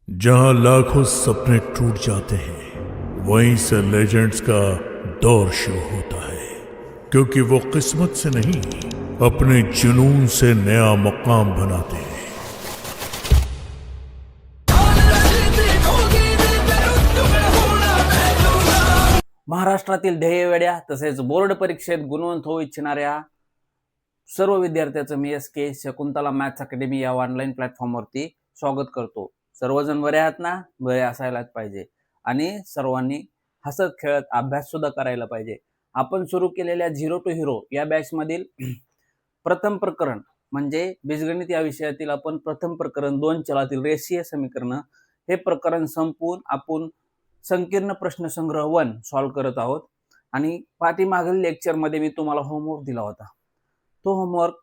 जहां लाखों सपने टूट जाते हैं वहीं से लेजेंड्स का दौर शुरू होता है, क्योंकि वो किस्मत से नहीं अपने जुनून से नया मकाम बनाते हैं। महाराष्ट्रातील ध्येयवेड्या तसेच बोर्ड परीक्षेत गुणवंत होऊ इच्छिणाऱ्या सर्व विद्यार्थ्यांचं मी SK शकुंतला मॅथ्स अकॅडमी या ऑनलाईन प्लॅटफॉर्मवरती स्वागत करतो। सर्वजण बरे आहात ना? बरे असायलाच पाहिजे आणि सर्वांनी हसत खेळत अभ्यास सुद्धा करायला पाहिजे। आपण सुरू केलेल्या झिरो टू हिरो या बॅच मधील प्रथम प्रकरण म्हणजे बीजगणित या विषयातील आपण प्रथम प्रकरण दोन चलातील रेषीय समीकरण हे प्रकरण संपून आपण संकीर्ण प्रश्न संग्रह 1 सॉल्व करत आहोत। आणि पाठीमागील लेक्चर मध्ये मी तुम्हाला होमवर्क दिला होता, तो होमवर्क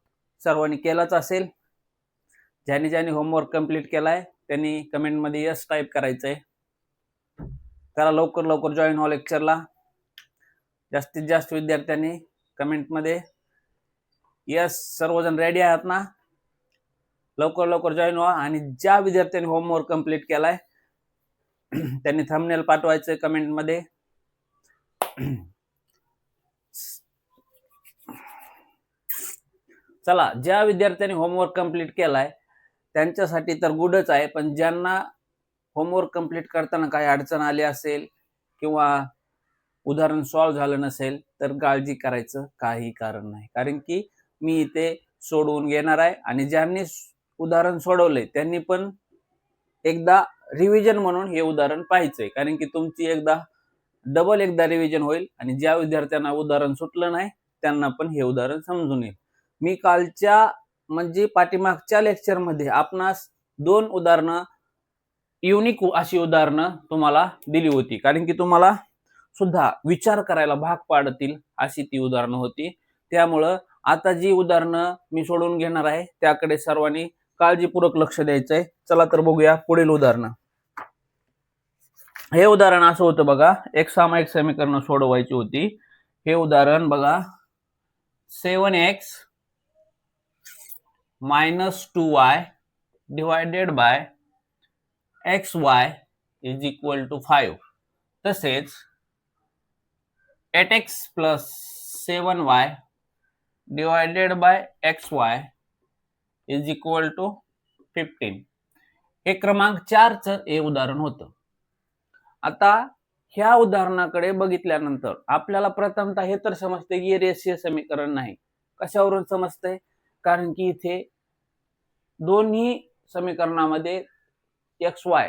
सर्वांनी केलाच असेल। ज्यांनी होमवर्क कंप्लीट केलाय त्यांनी कमेंट मध्ये यस टाइप करायचंय। चला लवकर जॉइन हो लेक्चरला। जास्तीत जास्त विद्यार्थ्यांनी कमेंट मध्ये यस, सर्वजण रेडी आहात ना? लवकर जॉइन व्हा। आणि ज्या विद्यार्थ्यांनी होमवर्क कंप्लीट केलाय त्यांनी थंबनेल पाठवायचं कमेंट मध्ये। चला, ज्या विद्यार्थ्यांनी होमवर्क कंप्लीट केलाय त्यांच्यासाठी तर गुडच आहे, पण ज्यांना होमवर्क कंप्लीट करताना काही अडचण आली असेल किंवा उदाहरण सॉल्व झालं नसेल तर काळजी करायचं काही कारण नाही, कारण की मी इथे सोडवून घेणार आहे। आणि ज्यांनी उदाहरण सोडवले त्यांनी पण एकदा रिव्हिजन म्हणून हे उदाहरण पाहायचंय, कारण की तुमची एकदा रिव्हिजन होईल। आणि ज्या विद्यार्थ्यांना उदाहरण सुटलं नाही त्यांना पण हे उदाहरण समजून येईल। मी कालच्या म्हणजे पाठीमागच्या लेक्चर मध्ये आपणास दोन उदाहरणं युनिक अशी उदाहरणं तुम्हाला दिली होती, कारण की तुम्हाला सुद्धा विचार करायला भाग पाडतील अशी ती उदाहरणं होती। त्यामुळं आता जी उदाहरणं मी सोडवून घेणार आहे त्याकडे सर्वांनी काळजीपूर्वक लक्ष द्यायचंय। चला तर बघूया पुढील उदाहरण। हे उदाहरण असं होतं बघा, एक सामायिक समीकरण सोडवायची होती। हे उदाहरण बघा, 7x - 2y divided by xy is equal to 5, तसेच 8x plus 7y divided by xy is equal to 15 हे क्रमांक 4 चं हे उदाहरण होतं। आता ह्या उदाहरणाकडे बघितल्यानंतर आपल्याला प्रथमतः हे तर समजते की हे रेषीय समीकरण नाही। कशावरून समजते? कारण की इथे दोन्ही समीकरणामध्ये xy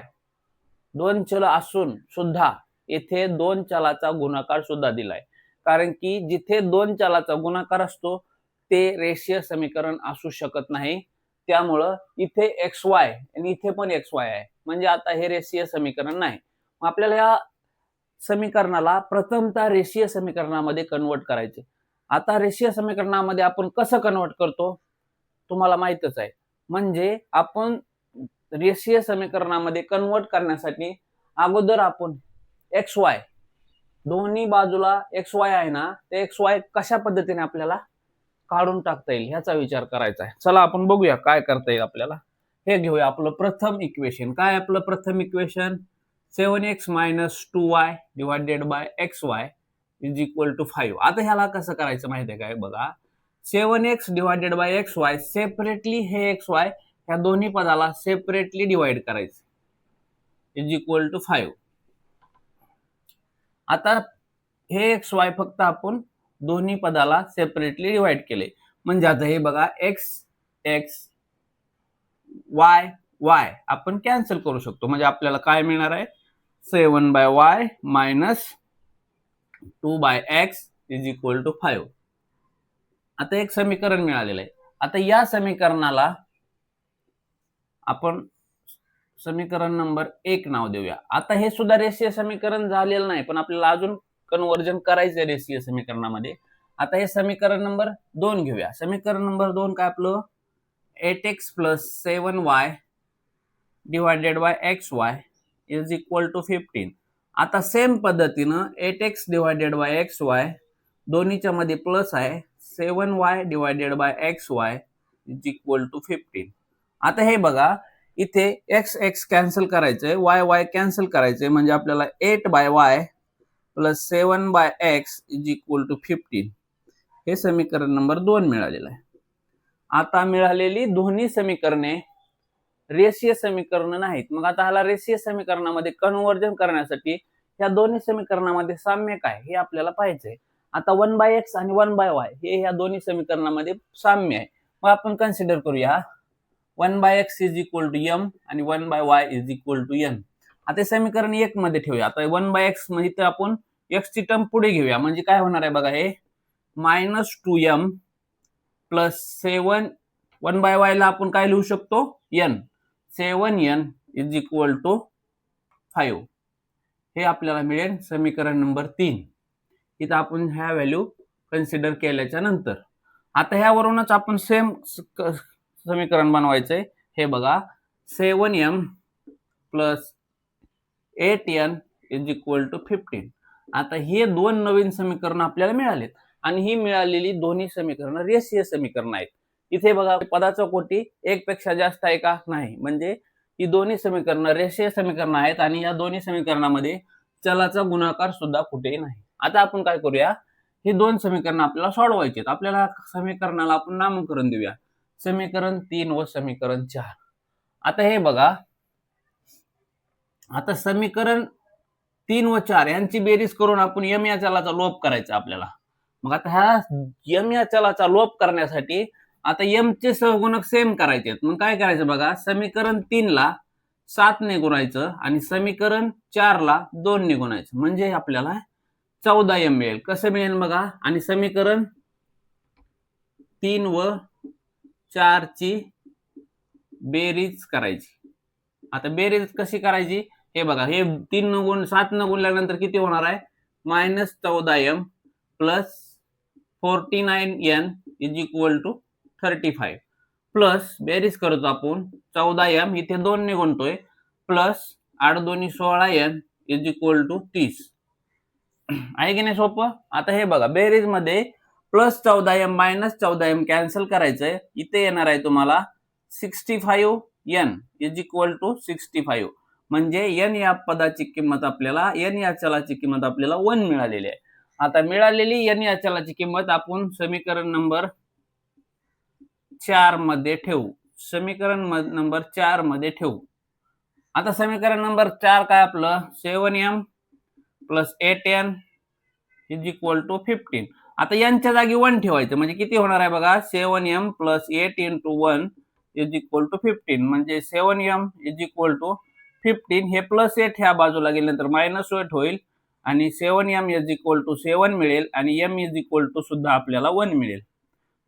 दोन चल असून सुद्धा येथे दोन चलाचा गुणाकार सुद्धा दिलाय, कारण की जिथे दोन चलाचा गुणाकार असतो ते रेषीय समीकरण असू शकत नाही। त्यामुळं इथे xy आणि इथे पण xy आहे, म्हणजे आता हे रेषीय समीकरण नाही। आपल्याला या समीकरणाला प्रथमतः रेषीय समीकरणामध्ये कन्वर्ट करायचे। आता रेषीय समीकरणामध्ये आपण कसं कन्वर्ट करतो तुम्हाला माहितच आहे, म्हणजे आपण रेषीय समीकरणामध्ये कन्वर्ट करण्यासाठी अगोदर आपण xy दोन्ही बाजूला xy आहे ना, ते xy कशा पद्धतीने आपल्याला काढून टाकता येईल ह्याचा विचार करायचा आहे। चला आपण बघूया काय करता येईल आपल्याला। हे घेऊया आपलं प्रथम इक्वेशन। काय आपलं प्रथम equation? 7x - 2y divided by xy is equal to 5। आता ह्याला कसं करायचं माहिती आहे काय? बघा, 7x divided by xy separately हे xy ह्या दोन्ही पदाला सेपरेटली डिवाइड करायचं इज इक्वल टू 5। आता हे xy फक्त आपण दोन्ही पदाला सेपरेटली डिवाइड केले, म्हणजे आता हे बघा x y y आपण कॅन्सल करू शकतो, म्हणजे आपल्याला काय मिळणार आहे? 7/y minus 2/x is equal to 5। आता एक समीकरण मिळालेलं आहे। आता या समीकरणाला आपण समीकरण नंबर 1 नाव देऊया। आता हे सुद्धा रेषीय समीकरण झालेलं नाही, पण आपल्याला अजून कन्वर्जन करायचं रेषीय समीकरणामध्ये। आता हे समीकरण नंबर 2 घेऊया। समीकरण नंबर 2 काय आपलं? 8x plus 7y divided by xy is equal to 15। आता सेम पद्धतीनं 8x डिवायडेड बाय xy दोन्हीच्या मध्ये प्लस आहे, 7y divided by xy is equal to 15। आता हे बघा, इथे एक्स एक्स कॅन्सल करायचंय, वाय वाय कॅन्सल करायचंय, म्हणजे आपल्याला 8/y plus 7/x is equal to 15 हे समीकरण नंबर 2 मिळालेलं आहे. आता मिळालेली दोन्ही समीकरणे रेषीय समीकरण नाहीत. मग आता ह्याला रेषीय समीकरणामध्ये कन्वर्जन करण्यासाठी या दोन्ही समीकरणामध्ये साम्य काय हे आपल्याला पाहायचंय. आता 1/x आणि 1/y हे ह्या दोन्ही समीकरणामध्ये साम्य आहे. मग आपण कन्सिडर करूया 1/x is equal to m आणि 1/y is equal to n. आता समीकरण 1 मध्ये ठेवूया. आता 1/x म्हणजे तर आपण x ची टर्म पुढे घेऊया, म्हणजे काय होणार आहे बघा, हे -2m प्लस 7 1/y ला आपण काय लिहू शकतो n 7n is equal to 5 हे आपल्याला मिळेल समीकरण नंबर 3. इथं आपण ह्या व्हॅल्यू कन्सिडर केल्याच्या नंतर आता ह्यावरूनच आपण सेम समीकरण बनवायचंय. हे बघा 7m plus 8n is equal to 15. आता हे दोन नवीन समीकरण आपल्याला मिळालेत आणि ही मिळालेली दोन्ही समीकरण रेषीय समीकरण आहेत. इथे बघा पदाचा कोटी एक पेक्षा जास्त आहे का नाही, म्हणजे ही दोन्ही समीकरण रेषीय समीकरण आहेत आणि या दोन्ही समीकरणामध्ये चलाचा गुणाकार सुद्धा कुठेही नाही. आता आपण काय करूया, ही दोन समीकरण आपल्याला सोडवायची आहेत. आपल्याला समीकरणाला आपण नामकरण देऊया, समीकरण 3 व समीकरण 4. आता हे बघा, आता समीकरण 3 व 4 यांची बेरीज करून आपण m या चलाचा लोप करायचा आपल्याला. मग आता ह्या m या चलाचा लोप करण्यासाठी आता m चे सहगुणक सेम करायचे आहेत. मग काय करायचं बघा, समीकरण 3 ला 7 ने गुणायचं आणि समीकरण 4 ला 2 ने गुणायचं, म्हणजे आपल्याला 14m मिळेल. कसं मिळेल बघा, आणि समीकरण 3 व 4 ची बेरीज करायची. आता बेरीज कशी करायची हे बघा, हे 3 न गुण 7 न गुणल्यानंतर किती होणार आहे, -14m plus 49n is equal to 35 plus बेरीज करतो आपण 14m इथे 2 ने गुणतोय plus 8 2 16n is equal to 30. आहे की नाही सोपं. आता हे बघा, बेरीज मध्ये plus 14m minus 14m cancel करायचंय. इथे येणार आहे तुम्हाला 65n इज इक्वल टू 65, म्हणजे n या पदाची किंमत आपल्याला, n या चलाची किंमत आपल्याला 1 मिळालेली आहे. आता मिळालेली n या चलाची किंमत आपण समीकरण नंबर 4 मध्ये ठेवू. समीकरण नंबर 4 मध्ये ठेवू. आता समीकरण नंबर 4 काय आपलं, 7m plus 8n is equal to 15. आता यांच्या जागी 1 ठेवायचं, म्हणजे किती होणार आहे बघा, 7m plus 8 into 1 is equal to 15, म्हणजे 7m इज इक्वल टू 15. हे प्लस 8 ह्या बाजूला गेल्यानंतर -8 होईल आणि 7m इज इक्वल टू 7 मिळेल आणि m इज इक्वल टू सुद्धा आपल्याला 1 मिळेल.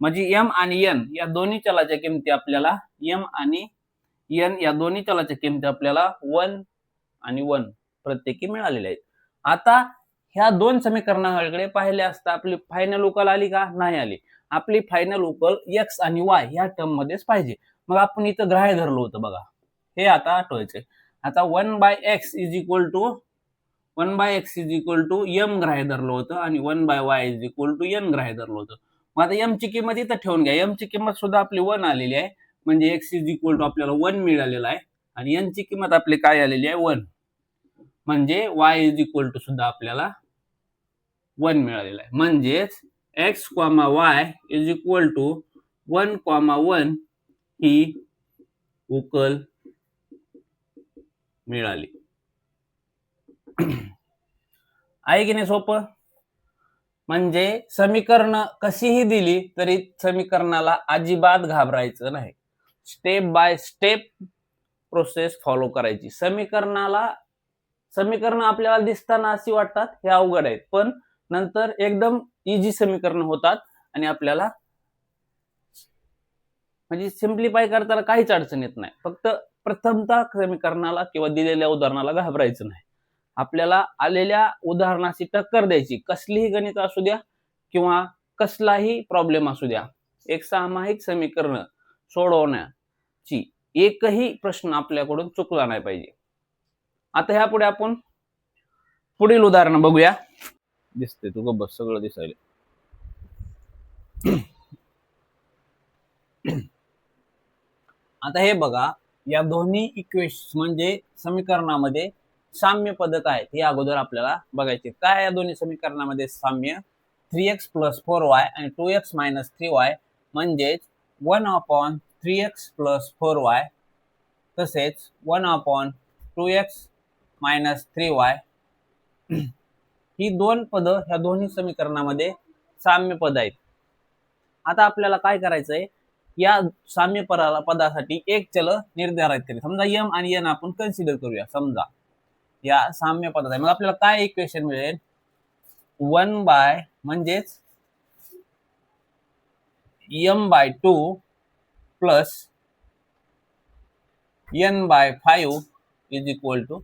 म्हणजे m आणि n या दोन्ही चलाच्या किमती आपल्याला, m आणि n या दोन्ही चलाच्या किमती आपल्याला 1 आणि 1 प्रत्येकी मिळालेल्या आहेत. आता ह्या दोन समीकरणाकडे पाहिले असता आपली फायनल उकल आली का नाही आली. आपली फायनल उकल x आणि y या टर्म मध्येच पाहिजे. मग आपण इथं ग्राह्य धरलं होतं बघा, हे आता आठवायचंय. आता 1/x is equal to m ग्राह्य धरलं होतं आणि 1/y is equal to n ग्राह्य धरलं होतं. मग आता m ची किंमत इथं ठेवून घ्या. m ची किंमत सुद्धा आपली 1 आलेली आहे, म्हणजे x इज इक्वल टू आपल्याला 1 मिळालेला आहे आणि n ची किंमत आपली काय आलेली आहे 1, म्हणजे y इज इक्वल टू सुद्धा आपल्याला 1 मिळालेला आहे. म्हणजेच x, y is equal to 1, 1 ही उकल मिळाली. आहे की नाही सोपं. म्हणजे समीकरण कशीही दिली तरी समीकरणाला अजिबात घाबरायचं नाही. Step by step process follow करायची. समीकरण आपल्याला दिसताना अशी वाटतात हे अवघड आहेत, पण नंतर एकदम इझी समीकरण होतात आणि आपल्याला म्हणजे सिम्प्लिफाय करताना काहीच अडचण येत नाही. फक्त प्रथमतः समीकरणाला किंवा दिलेल्या उदाहरणाला घाबरायचं नाही. आपल्याला आलेल्या उदाहरणाची टक्कर द्यायची. कसलीही गणित असू द्या किंवा कसलाही प्रॉब्लेम असू द्या, एक सामायिक समीकरण सोडवण्याची एकही प्रश्न आपल्याकडून चुकला नाही पाहिजे. आता ह्या पुढे आपण पुढील उदाहरण बघूया. दिसते तू बस सगळं दिसायला. आता हे बघा, या दोन्ही म्हणजे समीकरणामध्ये साम्य पद काय हे अगोदर आपल्याला बघायचे. काय या दोन्ही समीकरणामध्ये साम्य? 3x प्लस 4y आणि 2x मायनस 3y म्हणजेच 1/3x प्लस 4y तसेच 1/2x मायनस 3y ही दोन पद ह्या दोन्ही समीकरणामध्ये साम्य पद आहेत. आता आपल्याला काय करायचंय, या साम्य पदासाठी एक चल निर्धारित करू. समजा m आणि n आपण कन्सिडर करूया. समजा या साम्य पदाचा मग आपल्याला काय इक्वेशन मिळेल? 1 म्हणजेच m/2 plus n/5 is equal to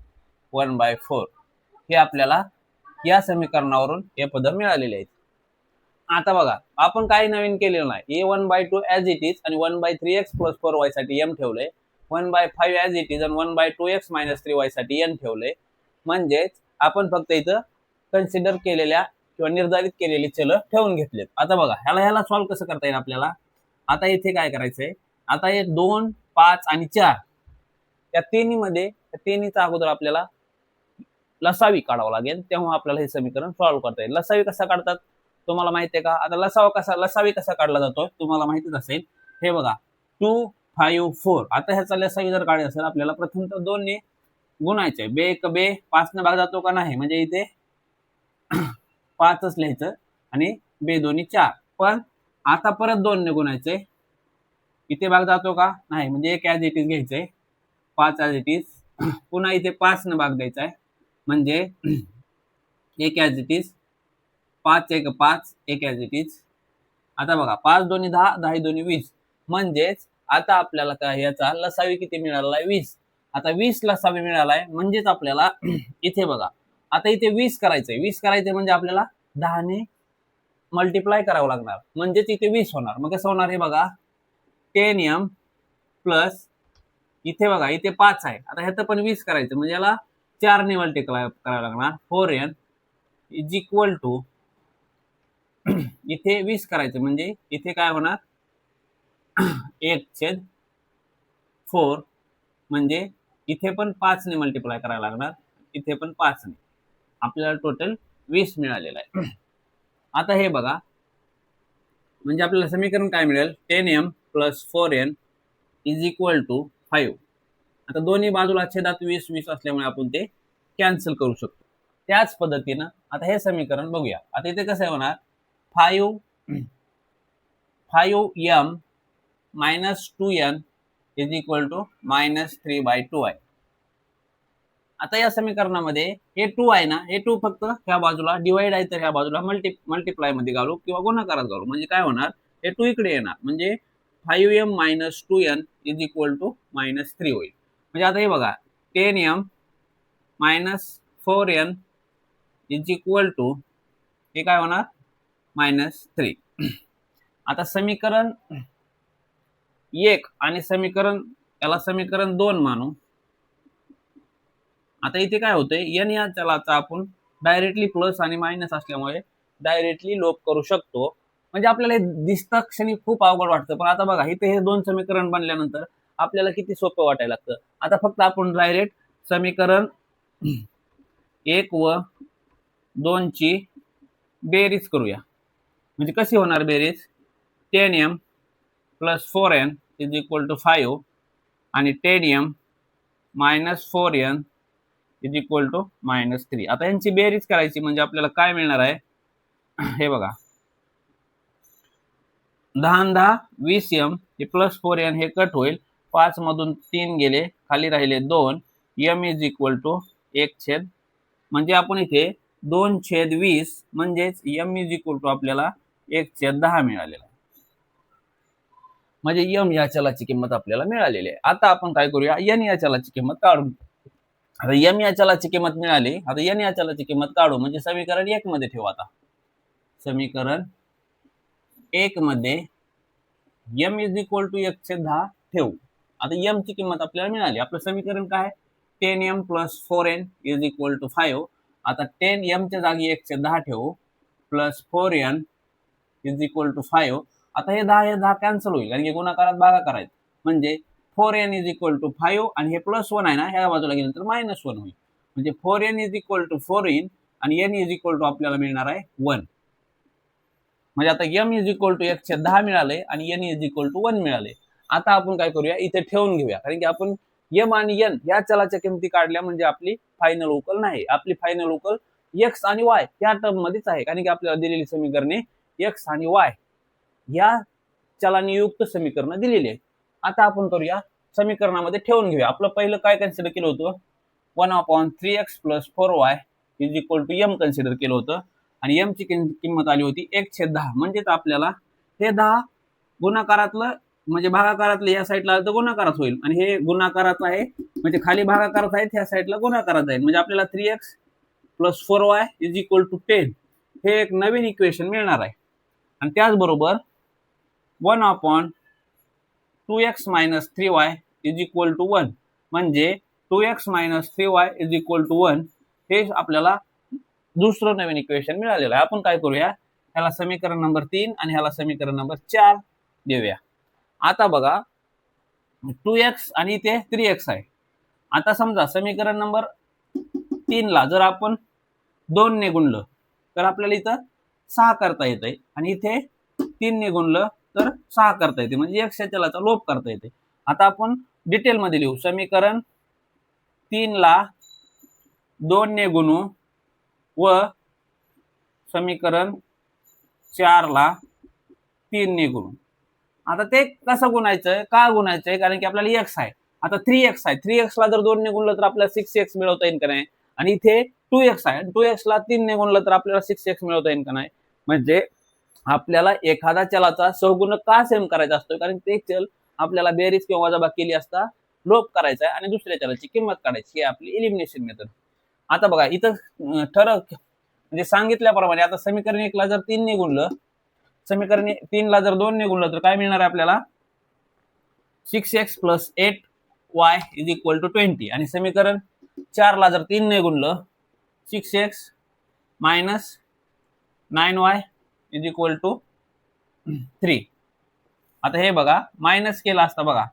1/4 हे आपल्याला या समीकरणावरून हे पद मिळालेले आहेत. आता बघा, आपण काही नवीन केलेलं नाही. a1/2 ॲज इट इज आणि 1/3x प्लस 4y साठी m ठेवलंय. 1/5 ॲज इट इज आणि 1/2x मायनस 3y साठी n ठेवलंय. म्हणजेच आपण फक्त इथं कन्सिडर केलेल्या किंवा निर्धारित केलेले चल ठेवून घेतलेत. आता बघा, ह्याला सॉल्व्ह कसं करता येईल आपल्याला? आता इथे काय करायचंय, आता हे 2, 5 आणि 4 या तिन्हीचा अगोदर आपल्याला लसावी काढावं लागेल, तेव्हा आपल्याला हे समीकरण सॉल्व्ह करता येईल. लसावी कसा काढतात तुम्हाला माहिती आहे का? आता लसावी कसा काढला जातो तुम्हाला माहितीच असेल. हे बघा, 2, 5, 4. आता ह्याचा लसावी जर काढायचा असेल आपल्याला प्रथम तर 2 ने गुणायचंय. बे 5 ने भाग जातो का नाही, म्हणजे इथे 5च लिहायचं आणि बे 2 4. पण आता परत 2 ने गुणायचंय. इथे भाग जातो का नाही, म्हणजे एक ॲज इट इज घ्यायचंय, 5 ॲज इट इज. पुन्हा इथे 5 ने भाग द्यायचा आहे, म्हणजे एक ॲज इट इज, 5 1 5, एक ॲज इट इज. आता बघा, 5 2 10, 10 2 20. म्हणजेच आता आपल्याला काय याचा लसावी किती मिळाला आहे? 20. आता 20 लसावी मिळालाय, म्हणजेच आपल्याला इथे बघा, आता इथे 20 करायचंय. 20 करायचंय म्हणजे आपल्याला 10 ने मल्टिप्लाय करावं लागणार, म्हणजेच इथे 20 होणार. मग कसं होणार हे बघा, 10m प्लस इथे बघा इथे 5 आहे. आता ह्याचं पण 20 करायचं म्हणजे याला 4 ने मल्टिप्लाय करावं लागणार. 4n इज इक्वल टू इथे 20 करायचं म्हणजे इथे काय होणार 1/4 म्हणजे इथे पण 5 ने मल्टिप्लाय करायला लागणार, इथे पण 5 ने. आपल्याला टोटल 20 मिळालेलं आहे. आता हे बघा, म्हणजे आपल्याला समीकरण काय मिळेल? 10m plus 4n is equal to 5. आता दोन्ही बाजूला छेदात 20 20 असल्यामुळे आपण ते कॅन्सल करू शकतो. त्याच पद्धतीनं आता हे समीकरण बघूया. आता इथे कसं होणार, 5m minus 2n is equal to minus 3/2 आहे. आता या समीकरणामध्ये हे 2 आहे ना, हे 2 फक्त ह्या बाजूला डिवाइड आहे, तर ह्या बाजूला मल्टिप्लाय मध्ये घालू किंवा गुणाकारात घालू, म्हणजे काय होणार, हे 2 इकडे येणार, म्हणजे 5m minus 2n is equal to minus 3 होईल. म्हणजे आता हे बघा, 10m minus 4n is equal to हे काय होणार, मायनस 3. आता समीकरण 1 आणि याला समीकरण 2 मानू. आता इथे काय होतंय, n या चलाचा आपण डायरेक्टली प्लस आणि मायनस असल्यामुळे डायरेक्टली लोप करू शकतो. म्हणजे आपल्याला हे दिसता क्षणी खूप अवघड वाटतं, पण आता बघा इथे हे 2 समीकरण बनल्यानंतर आपल्याला किती सोपं वाटायला लागतं. आता फक्त आपण डायरेक्ट समीकरण 1 व 2 ची बेरीज करूया. म्हणजे कशी होणार बेरीज, 10m plus 4n is equal to 5 आणि 10m minus 4n is equal to minus 3. आता यांची बेरीज करायची म्हणजे आपल्याला काय मिळणार आहे, हे बघा, 10 10 20m हे प्लस 4n हे कट होईल, 5 मधून 3 गेले, खाली राहिले 2. m इज इक्वल टू 1/, म्हणजे आपण इथे 2/20 म्हणजेच m इज इक्वल टू आपल्याला 1/10 मिळालेला आहे. म्हणजे m या चलाची किंमत आपल्याला मिळालेली आहे. आता आपण काय करूया, n या चलाची किंमत काढून. आता m या चलाची किंमत मिळाली, आता n या चलाची किंमत काढू, म्हणजे समीकरण 1 मध्ये ठेवू. आता समीकरण 1 मध्ये m इज इक्वल टू 1/10 ठेवू. आता m ची किंमत आपल्याला मिळाली. आपलं समीकरण काय, 10m plus 4n is equal to 5. आता 10m च्या जागी 1/10 ठेवू, plus 4n is equal to 5. आता हे 10 कॅन्सल होईल, कारण की गुणाकारात भागाकार आहेत, म्हणजे 4n इज इक्वल टू 5 आणि हे +1 आहे ना, ह्या बाजूला गेल्यानंतर -1 होईल. म्हणजे 4n इज इक्वल टू 4 आणि n इज इक्वल टू आपल्याला मिळणार आहे 1. म्हणजे आता m इज इक्वल टू 1/10 मिळाले आणि n इज इक्वल टू 1 मिळाले. आता आपण काय करूया, इथे ठेवून घेऊया, कारण की आपण m आणि n या चलाच्या किमती काढल्या म्हणजे आपली फायनल उकल नाही. आपली फायनल उकल x आणि y या टर्म मध्येच आहे, कारण की आपल्याला दिलेली समीकरणे x आणि y या चलांनी युक्त समीकरण दिलेली आहेत. आता आपण करूया समीकरणामध्ये ठेवून घेऊया. आपलं पहिलं काय कन्सिडर केलं होतं, 1/3x + 4y is equal to m consider केलं होतं आणि m ची किंमत आली होती 1/10. म्हणजेच आपल्याला हे 10 गुणाकारातलं म्हणजे भागाकारातलं या साईडला आलं तर गुणाकारात होईल आणि हे गुणाकारात आहे म्हणजे खाली भागाकारात आहेत, ह्या साईडला गुणाकारात आहे. म्हणजे आपल्याला 3x + 4y is equal to 10 हे एक नवीन इक्वेशन मिळणार आहे. आणि त्याचबरोबर 1/2x - 3y is equal to 1 म्हणजे 2x - 3y is equal to 1 हे आपल्याला दुसरं नवीन इक्वेशन मिळालेलं आहे. आपण काय करूया, ह्याला समीकरण नंबर 3 आणि ह्याला समीकरण नंबर 4 देऊया. आता बघा 2x आणि इथे 3x आहे. आता समजा समीकरण नंबर 3 ला जर आपण 2 ने गुणलं तर आपल्याला इथं 6 करता येते आणि इथे 3 ने गुणलं तर 6 करता येते, म्हणजे x च्या चलाचा लोप करता येते. आता आपण डिटेल मध्ये लिहू, समीकरण 3 ला 2 ने गुणू व समीकरण 4 ला 3 ने गुणू. आता ते कसं गुणायचंय, का गुणायचंय, कारण की आपल्याला x आहे. आता 3x आहे, 3x ला जर 2 ने गुणलं तर आपल्याला 6x मिळवता येईल का नाही, आणि इथे 2x आहे, 2x ला 3 ने गुणलं तर आपल्याला 6x मिळवता येईल का नाही. म्हणजे आपल्याला एखादा चलाचा सहगुणक का सेम करायचा असतो, कारण ते चल आपल्याला बेरीज किंवा वजाबाकी केली असता लोप करायचा आहे आणि दुसऱ्या चलाची किंमत काढायची, ही आपली एलिमिनेशन मेथड. आता बघा इथं ठरक म्हणजे सांगितल्याप्रमाणे आता समीकरण 1 ला जर 3 ने गुणलं, समीकरण 3 ला जर 2 ने गुणलं तर काय मिळणार आहे आपल्याला, 6x + 8y is equal to 20 आणि समीकरण 4 ला जर 3 ने गुणलं 6x - 9y is equal to 3. आता हे बघा मायनस केला असता, बघा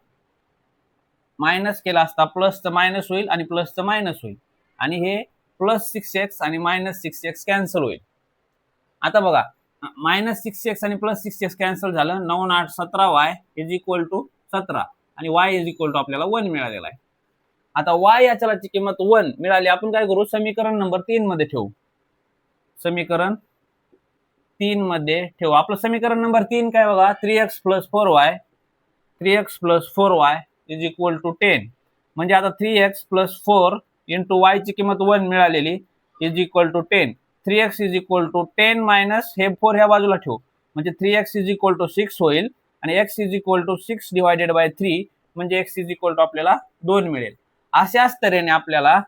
मायनस केला असता प्लसचं मायनस होईल आणि प्लसचं मायनस होईल आणि हे +6x आणि -6x कॅन्सल होईल. आता बघा -6x आणि +6x कॅन्सल झालं, 9 × 8 = 17y इज इक्वल टू 17 आणि y इज इक्वल टू आपल्याला 1 मिळालेला आहे. आता y या चलाची किंमत 1 मिळाली, आपण काय करू, समीकरण नंबर 3 मध्ये ठेवू. समीकरण 3 मध्ये ठेवू. आपलं समीकरण नंबर 3 काय बघा, 3x + 4y is equal to 10. म्हणजे आता 3x + 4 इंटू y ची किंमत 1 मिळालेली is equal to 10. 3x is equal to 10 minus हे 4 ह्या बाजूला ठेवू, म्हणजे 3x इज इक्वल टू 6 होईल आणि x is equal to 6 divided by 3 म्हणजे x इज इक्वल टू आपल्याला 2 मिळेल. अशाच तऱ्हेने आपल्याला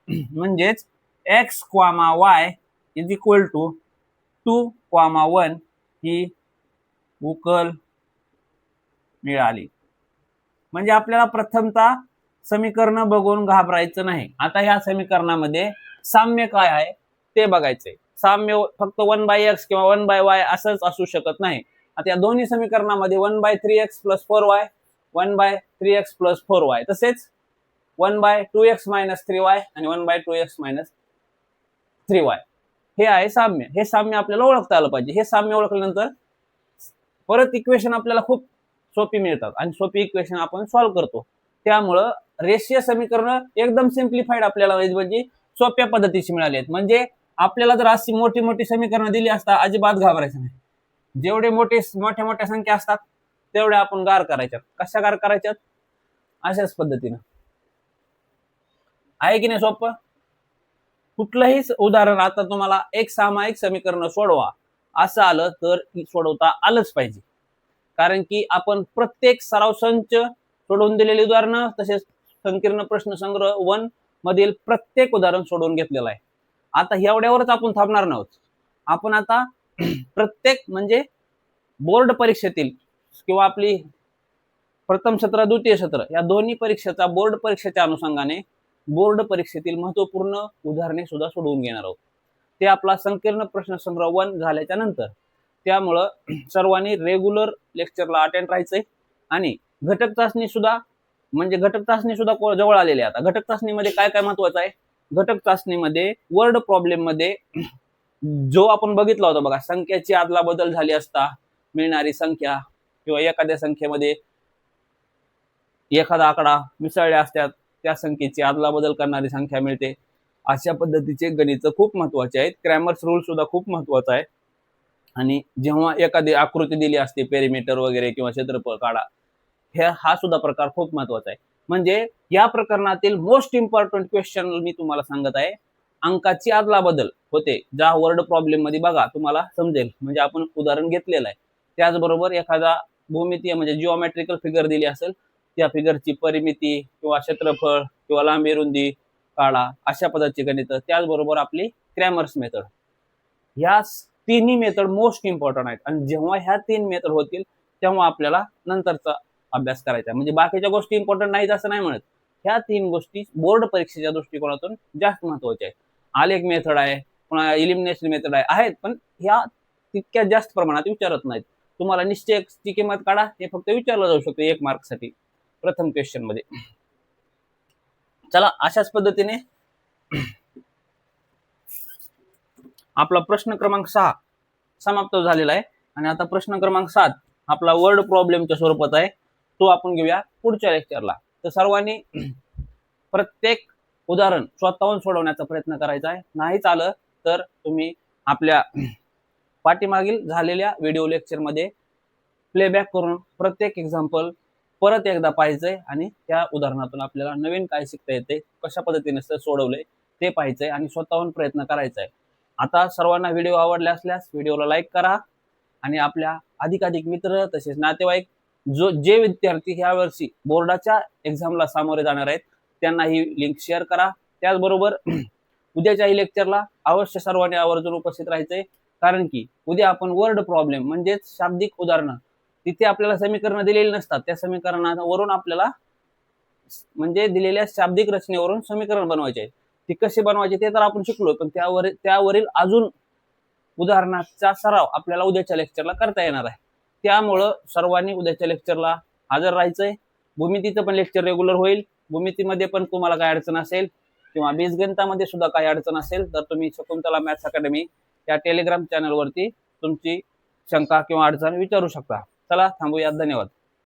म्हणजेच x, y is equal to 2, 1 ही उकल मिळाली. म्हणजे आपल्याला प्रथमतः समीकरण बघून घाबरायचं नाही. आता ह्या समीकरणामध्ये साम्य काय आहे ते बघायचंय. साम्य फक्त 1/x किंवा 1/y असंच असू शकत नाही. आता या दोन्ही समीकरणामध्ये 1/3x + 4y, 1/3x + 4y तसेच 1/2x - 3y आणि 1/2x - 3y हे आहे साम्य. हे साम्य आपल्याला ओळखता आलं पाहिजे. हे साम्य ओळखल्यानंतर परत इक्वेशन आपल्याला खूप सोपी मिळतात आणि सोपी इक्वेशन आपण सॉल्व्ह करतो. त्यामुळं रेषीय समीकरण एकदम सिम्प्लिफाईड आपल्याला म्हणजे सोप्या पद्धतीची मिळाली आहेत. म्हणजे आपल्याला जर अशी मोठी मोठी समीकरणं दिली असता अजिबात घाबरायचं नाही. जेवढे मोठ्या मोठ्या संख्या असतात तेवढ्या आपण गार करायच्यात. कशा गार करायच्यात, अशाच पद्धतीनं. आहे की नाही सोपं. कुठलंही उदाहरण आता तुम्हाला एक सामायिक समीकरण सोडवा असं आलं तर सोडवता आलंच पाहिजे, कारण की आपण प्रत्येक सराव संच सोडवून दिलेली उदाहरणं तसेच संकीर्ण प्रश्न संग्रह 1 मधील प्रत्येक उदाहरण सोडवून घेतलेलं आहे. आता एवढ्यावरच आपण थांबणार नव्हत. आपण आता प्रत्येक म्हणजे बोर्ड परीक्षेतील किंवा आपली प्रथम सत्र द्वितीय सत्र या दोन्ही परीक्षेचा बोर्ड परीक्षेच्या अनुषंगाने बोर्ड परीक्षेतील महत्वपूर्ण उदाहरणे सुद्धा सोडवून घेणार आहोत. ते आपला संकीर्ण प्रश्न संग्रह 1 झाल्याच्या नंतर. त्यामुळं सर्वांनी रेग्युलर लेक्चरला अटेंड राहायचंय आणि घटक चाचणी सुद्धा म्हणजे घटक चाचणी सुद्धा जवळ आलेली आहे. आता घटक चाचणीमध्ये काय काय महत्वाचं आहे, घटक चाचणीमध्ये वर्ड प्रॉब्लेम मध्ये जो आपण बघितला होता बघा, संख्याची आदला बदल झाली असता मिळणारी संख्या किंवा एखाद्या संख्येमध्ये एखादा आकडा मिसळल्या असतात त्या संख्येची आदला बदल करणारी संख्या मिळते. अशा पद्धतीचे गणित खूप महत्वाचे आहेत. क्रॅमर्स रूल सुद्धा खूप महत्वाचा आहे. आणि जेव्हा एखादी आकृती दिली असते पेरिमीटर वगैरे किंवा क्षेत्रफळ काढा, हा सुद्धा प्रकार खूप महत्वाचा आहे. म्हणजे या प्रकरणातील मोस्ट इम्पॉर्टंट क्वेश्चन मी तुम्हाला सांगत आहे. अंकाची आदला बदल होते ज्या वर्ड प्रॉब्लेम मध्ये बघा तुम्हाला समजेल, म्हणजे आपण उदाहरण घेतलेलं आहे. त्याचबरोबर एखादा भूमितीय म्हणजे जिओमेट्रिकल फिगर दिली असेल, त्या फिगरची परिमिती किंवा क्षेत्रफळ किंवा लांबी रुंदी काढा, अशा पद्धतीचे गणित. त्याचबरोबर आपली क्रॅमर्स मेथड, ह्या तिन्ही मेथड मोस्ट इम्पॉर्टंट आहेत. आणि जेव्हा ह्या 3 मेथड होतील तेव्हा आपल्याला नंतरचा अभ्यास करायचा आहे. म्हणजे बाकीच्या गोष्टी इम्पॉर्टंट नाहीत असं नाही म्हणत, ह्या 3 गोष्टी बोर्ड परीक्षेच्या दृष्टिकोनातून जास्त महत्वाच्या आहेत. आलेख मेथड आहे, पुन्हा इलिमिनेशन मेथड आहेत, पण ह्या तितक्या जास्त प्रमाणात विचारत नाहीत. तुम्हाला निश्चयची किंमत काढा हे फक्त विचारलं जाऊ शकतं 1 मार्कसाठी प्रथम क्वेश्चन मध्ये. चला, अशाच पद्धतीने आपला प्रश्न क्रमांक 6 समाप्त झालेला आहे. आणि आता प्रश्न क्रमांक 7 आपला वर्ड प्रॉब्लेमच्या स्वरूपात आहे, तो आपण घेऊया पुढच्या लेक्चरला. तर सर्वांनी प्रत्येक उदाहरण स्वतःहून सोडवण्याचा प्रयत्न करायचा आहे. नाहीच आलं तर तुम्ही आपल्या पाठीमागील झालेल्या व्हिडिओ लेक्चरमध्ये प्लेबॅक करून प्रत्येक एक्झाम्पल परत एकदा पाहायचंय आणि त्या उदाहरणातून आपल्याला नवीन काय शिकता येते, कशा पद्धतीने सोडवलंय ते पाहायचंय आणि स्वतःहून प्रयत्न करायचा आहे. आता सर्वांना व्हिडिओ आवडला असल्यास व्हिडिओला लाईक करा आणि आपल्या अधिकाधिक मित्र तसेच नातेवाईक जे विद्यार्थी ह्या वर्षी बोर्डाच्या एक्झामला सामोरे जाणार आहेत त्यांना ही लिंक शेअर करा. त्याचबरोबर उद्याच्याही लेक्चरला अवश्य सर्वांनी आवर्जून उपस्थित राहायचंय, कारण की उद्या आपण वर्ड प्रॉब्लेम म्हणजेच शाब्दिक उदाहरणं, तिथे आपल्याला समीकरणं दिलेली नसतात, त्या समीकरणावरून आपल्याला म्हणजे दिलेल्या शाब्दिक रचनेवरून समीकरण बनवायचे आहे. ती कशी बनवायची ते तर आपण शिकलो, पण त्यावरील अजून उदाहरणाचा सराव आपल्याला उद्याच्या लेक्चरला करता येणार आहे. त्यामुळं सर्वांनी उद्याच्या लेक्चरला हजर राहायचंय. भूमितीचं पण लेक्चर रेग्युलर होईल. भूमितीमध्ये पण तुम्हाला काय अडचण असेल किंवा बीजगणितामध्ये सुद्धा काही अडचण असेल तर तुम्ही शकुंतला मॅथ्स अकॅडमी या टेलिग्राम चॅनलवरती तुमची शंका किंवा अडचण विचारू शकता. चला थांबूया, धन्यवाद.